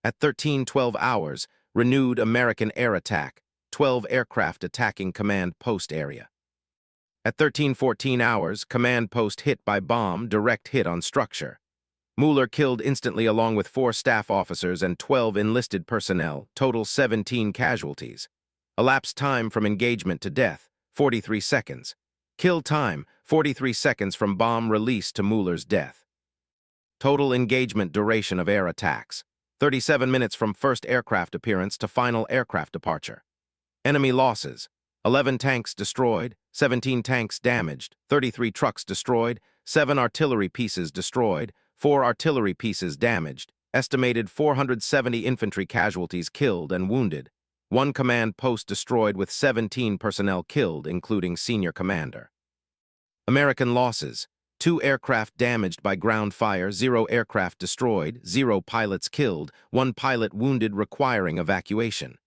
Speaker 1: At 13:12 hours, renewed American air attack, 12 aircraft attacking command post area. At 13:14 hours, command post hit by bomb, direct hit on structure. Müller killed instantly along with 4 staff officers and 12 enlisted personnel, total 17 casualties. Elapsed time from engagement to death, 43 seconds. Kill time, 43 seconds from bomb release to Müller's death. Total engagement duration of air attacks, 37 minutes from first aircraft appearance to final aircraft departure. Enemy losses, 11 tanks destroyed, 17 tanks damaged, 33 trucks destroyed, 7 artillery pieces destroyed, 4 artillery pieces damaged, estimated 470 infantry casualties killed and wounded, 1 command post destroyed with 17 personnel killed, including senior commander. American losses, 2 aircraft damaged by ground fire, 0 aircraft destroyed, 0 pilots killed, 1 pilot wounded requiring evacuation.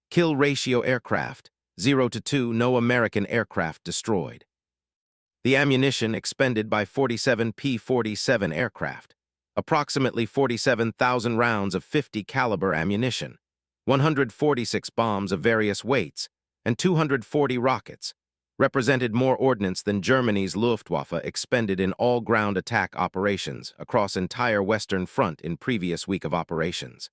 Speaker 1: Kill ratio aircraft, 0-2, no American aircraft destroyed. The ammunition expended by 47 P-47 aircraft, approximately 47,000 rounds of 50 caliber ammunition, 146 bombs of various weights, and 240 rockets, represented more ordnance than Germany's Luftwaffe expended in all ground attack operations across entire Western Front in previous week of operations.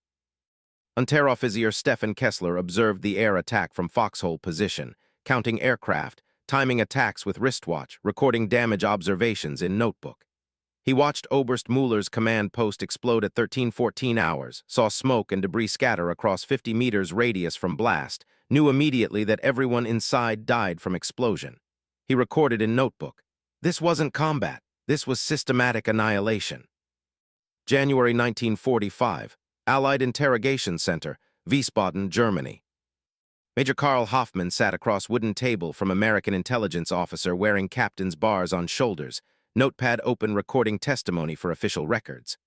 Speaker 1: Unteroffizier Stefan Kessler observed the air attack from foxhole position, counting aircraft, timing attacks with wristwatch, recording damage observations in notebook. He watched Oberst Müller's command post explode at 13:14 hours, saw smoke and debris scatter across 50 meters radius from blast, knew immediately that everyone inside died from explosion. He recorded in notebook, "This wasn't combat, this was systematic annihilation." January 1945, Allied Interrogation Center, Wiesbaden, Germany. Major Karl Hoffmann sat across wooden table from American intelligence officer wearing captain's bars on shoulders, notepad open recording testimony for official records.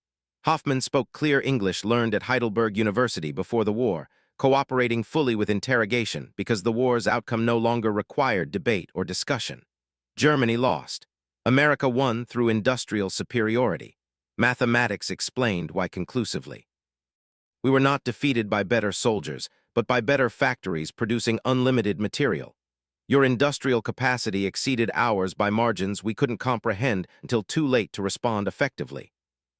Speaker 1: Hoffman spoke clear English learned at Heidelberg University before the war, cooperating fully with interrogation because the war's outcome no longer required debate or discussion. Germany lost. America won through industrial superiority. Mathematics explained why conclusively. We were not defeated by better soldiers, but by better factories producing unlimited material. Your industrial capacity exceeded ours by margins we couldn't comprehend until too late to respond effectively.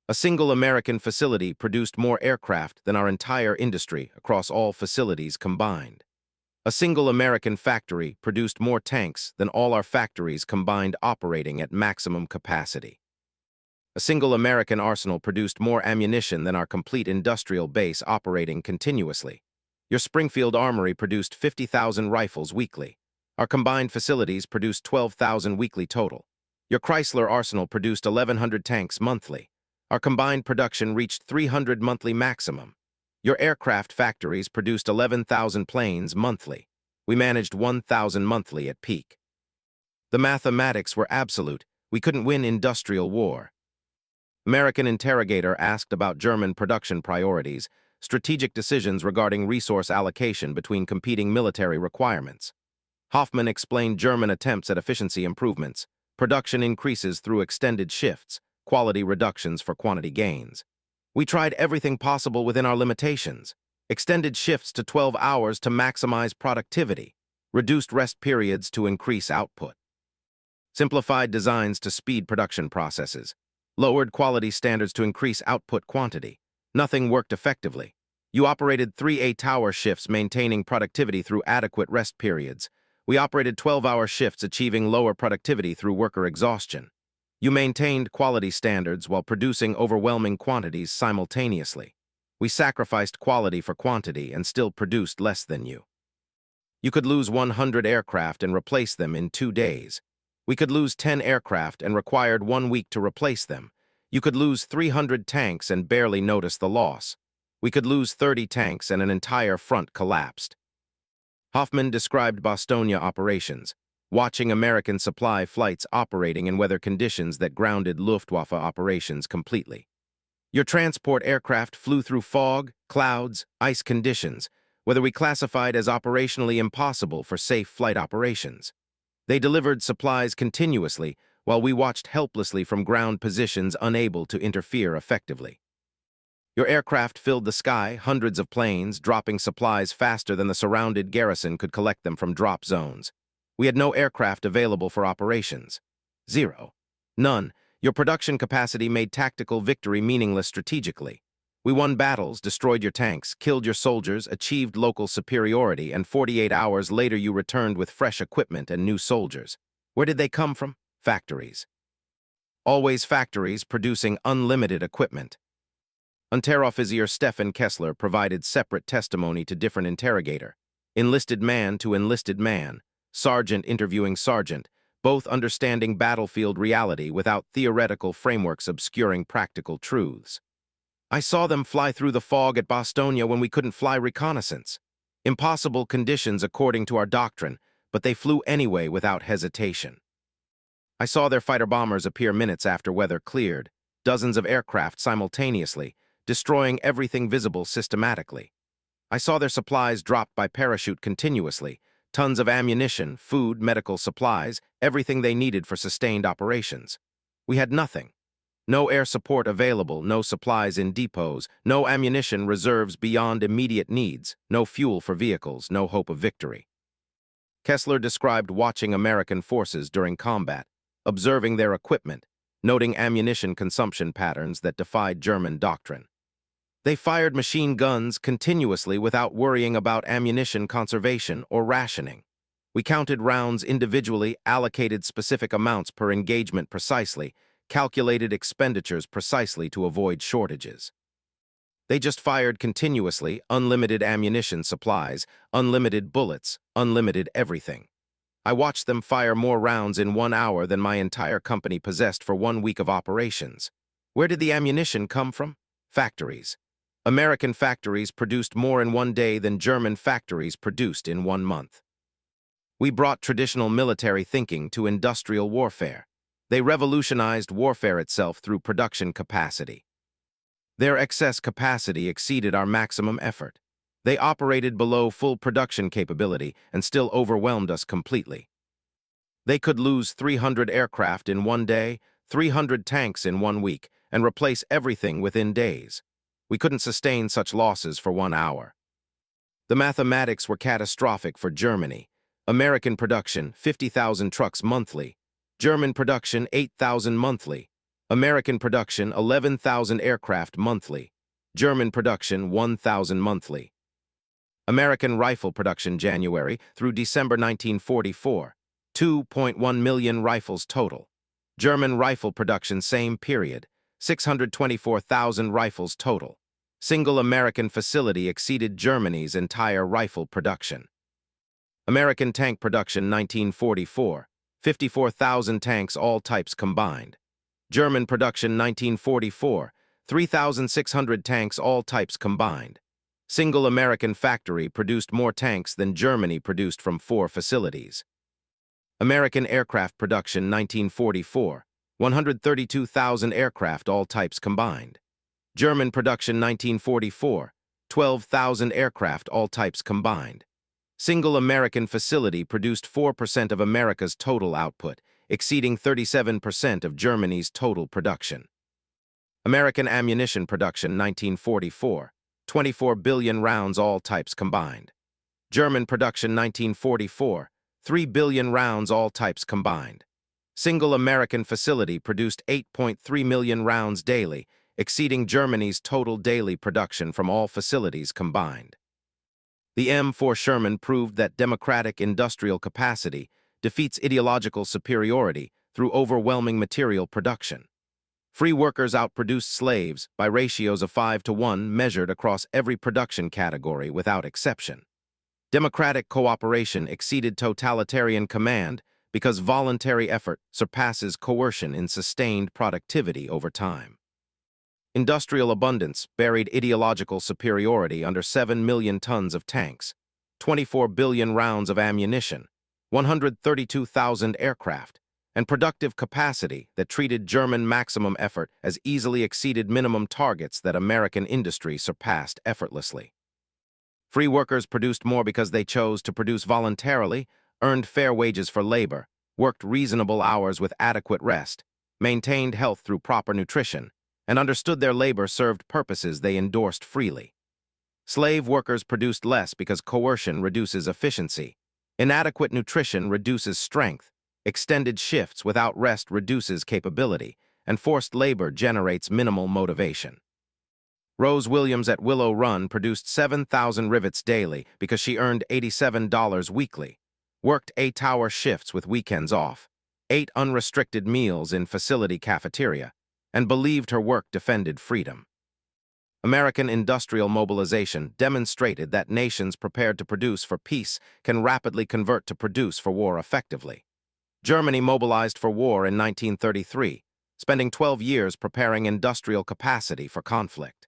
Speaker 1: A single American facility produced more aircraft than our entire industry across all facilities combined. A single American factory produced more tanks than all our factories combined operating at maximum capacity. A single American arsenal produced more ammunition than our complete industrial base operating continuously. Your Springfield Armory produced 50,000 rifles weekly. Our combined facilities produced 12,000 weekly total. Your Chrysler arsenal produced 1,100 tanks monthly. Our combined production reached 300 monthly maximum. Your aircraft factories produced 11,000 planes monthly. We managed 1,000 monthly at peak. The mathematics were absolute. We couldn't win industrial war. American interrogator asked about German production priorities, strategic decisions regarding resource allocation between competing military requirements. Hoffman explained German attempts at efficiency improvements, production increases through extended shifts, quality reductions for quantity gains. We tried everything possible within our limitations, extended shifts to 12 hours to maximize productivity, reduced rest periods to increase output, simplified designs to speed production processes, lowered quality standards to increase output quantity. Nothing worked effectively. You operated 3 8-hour shifts maintaining productivity through adequate rest periods. We operated 12-hour shifts achieving lower productivity through worker exhaustion. You maintained quality standards while producing overwhelming quantities simultaneously. We sacrificed quality for quantity and still produced less than you. You could lose 100 aircraft and replace them in 2 days. We could lose 10 aircraft and required 1 week to replace them. You could lose 300 tanks and barely notice the loss. We could lose 30 tanks and an entire front collapsed. Hoffman described Bostonia operations, watching American supply flights operating in weather conditions that grounded Luftwaffe operations completely. Your transport aircraft flew through fog, clouds, ice conditions, whether we classified as operationally impossible for safe flight operations. They delivered supplies continuously while we watched helplessly from ground positions unable to interfere effectively. Your aircraft filled the sky, hundreds of planes, dropping supplies faster than the surrounded garrison could collect them from drop zones. We had no aircraft available for operations. 0. None. Your production capacity made tactical victory meaningless strategically. We won battles, destroyed your tanks, killed your soldiers, achieved local superiority, and 48 hours later you returned with fresh equipment and new soldiers. Where did they come from? Factories. Always factories producing unlimited equipment. Unteroffizier Stefan Kessler provided separate testimony to different interrogator. Enlisted man to enlisted man. Sergeant interviewing sergeant, both understanding battlefield reality without theoretical frameworks obscuring practical truths. I saw them fly through the fog at Bostonia when we couldn't fly reconnaissance. Impossible conditions according to our doctrine, but they flew anyway without hesitation. I saw their fighter bombers appear minutes after weather cleared, dozens of aircraft simultaneously, destroying everything visible systematically. I saw their supplies dropped by parachute continuously, tons of ammunition, food, medical supplies, everything they needed for sustained operations. We had nothing. No air support available, no supplies in depots, no ammunition reserves beyond immediate needs, no fuel for vehicles, no hope of victory. Kessler described watching American forces during combat, observing their equipment, noting ammunition consumption patterns that defied German doctrine. They fired machine guns continuously without worrying about ammunition conservation or rationing. We counted rounds individually, allocated specific amounts per engagement precisely, calculated expenditures precisely to avoid shortages. They just fired continuously, unlimited ammunition supplies, unlimited bullets, unlimited everything. I watched them fire more rounds in 1 hour than my entire company possessed for 1 week of operations. Where did the ammunition come from? Factories. American factories produced more in 1 day than German factories produced in 1 month. We brought traditional military thinking to industrial warfare. They revolutionized warfare itself through production capacity. Their excess capacity exceeded our maximum effort. They operated below full production capability and still overwhelmed us completely. They could lose 300 aircraft in one day, 300 tanks in 1 week, and replace everything within days. We couldn't sustain such losses for 1 hour. The mathematics were catastrophic for Germany. American production, 50,000 trucks monthly. German production, 8,000 monthly. American production, 11,000 aircraft monthly. German production, 1,000 monthly. American rifle production January through December 1944, 2.1 million rifles total. German rifle production same period, 624,000 rifles total. Single American facility exceeded Germany's entire rifle production. American tank production 1944, 54,000 tanks all types combined. German production 1944, 3,600 tanks all types combined. Single American factory produced more tanks than Germany produced from 4 facilities. American aircraft production 1944, 132,000 aircraft all types combined. German production 1944, 12,000 aircraft all types combined. Single American facility produced 4% of America's total output, exceeding 37% of Germany's total production. American ammunition production 1944, 24 billion rounds all types combined. German production 1944, 3 billion rounds all types combined. Single American facility produced 8.3 million rounds daily, exceeding Germany's total daily production from all facilities combined. The M4 Sherman proved that democratic industrial capacity defeats ideological superiority through overwhelming material production. Free workers outproduced slaves by ratios of 5-to-1 measured across every production category without exception. Democratic cooperation exceeded totalitarian command because voluntary effort surpasses coercion in sustained productivity over time. Industrial abundance buried ideological superiority under 7 million tons of tanks, 24 billion rounds of ammunition, 132,000 aircraft, and productive capacity that treated German maximum effort as easily exceeded minimum targets that American industry surpassed effortlessly. Free workers produced more because they chose to produce voluntarily, earned fair wages for labor, worked reasonable hours with adequate rest, maintained health through proper nutrition, and understood their labor served purposes they endorsed freely. Slave workers produced less because coercion reduces efficiency, inadequate nutrition reduces strength, extended shifts without rest reduces capability, and forced labor generates minimal motivation. Rose Williams at Willow Run produced 7,000 rivets daily because she earned $87 weekly, worked 8-hour shifts with weekends off, ate unrestricted meals in facility cafeteria, and believed her work defended freedom. American industrial mobilization demonstrated that nations prepared to produce for peace can rapidly convert to produce for war effectively. Germany mobilized for war in 1933, spending 12 years preparing industrial capacity for conflict.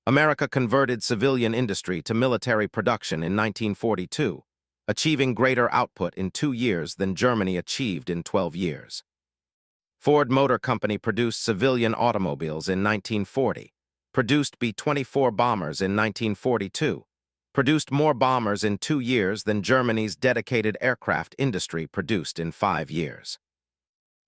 Speaker 1: America converted civilian industry to military production in 1942, achieving greater output in 2 years than Germany achieved in 12 years. Ford Motor Company produced civilian automobiles in 1940, produced B-24 bombers in 1942, produced more bombers in 2 years than Germany's dedicated aircraft industry produced in 5 years.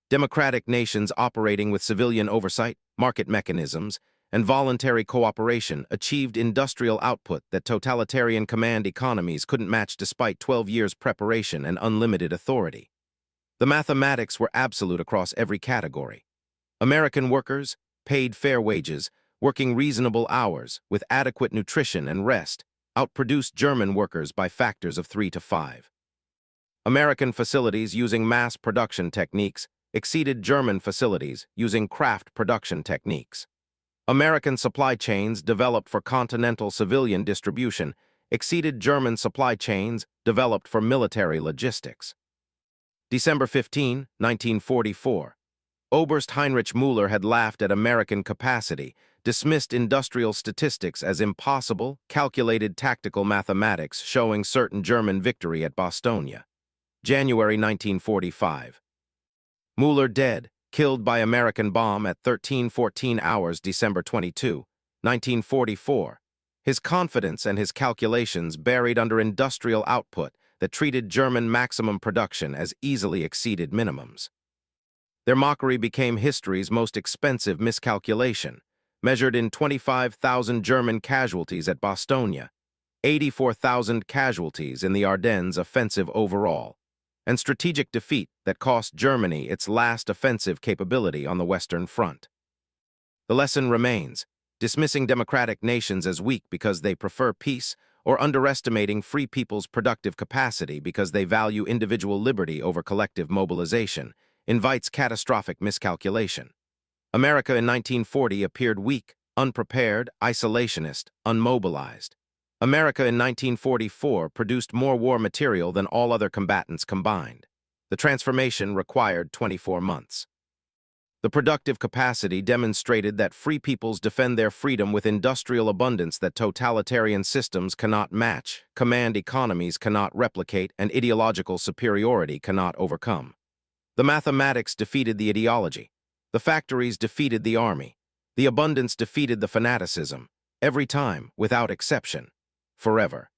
Speaker 1: Democratic nations operating with civilian oversight, market mechanisms, and voluntary cooperation achieved industrial output that totalitarian command economies couldn't match despite 12 years' preparation and unlimited authority. The mathematics were absolute across every category. American workers, paid fair wages, working reasonable hours, with adequate nutrition and rest, outproduced German workers by factors of 3 to 5. American facilities using mass production techniques exceeded German facilities using craft production techniques. American supply chains developed for continental civilian distribution exceeded German supply chains developed for military logistics. December 15, 1944. Oberst Heinrich Müller had laughed at American capacity, dismissed industrial statistics as impossible, calculated tactical mathematics showing certain German victory at Bastogne. January 1945. Müller dead, killed by American bomb at 13:14 hours December 22, 1944. His confidence and his calculations buried under industrial output that treated German maximum production as easily exceeded minimums. Their mockery became history's most expensive miscalculation, measured in 25,000 German casualties at Bastogne, 84,000 casualties in the Ardennes offensive overall, and strategic defeat that cost Germany its last offensive capability on the Western Front. The lesson remains: dismissing democratic nations as weak because they prefer peace, or underestimating free people's productive capacity because they value individual liberty over collective mobilization, invites catastrophic miscalculation. America in 1940 appeared weak, unprepared, isolationist, unmobilized. America in 1944 produced more war material than all other combatants combined. The transformation required 24 months. The productive capacity demonstrated that free peoples defend their freedom with industrial abundance that totalitarian systems cannot match, command economies cannot replicate, and ideological superiority cannot overcome. The mathematics defeated the ideology. The factories defeated the army. The abundance defeated the fanaticism. Every time, without exception. Forever.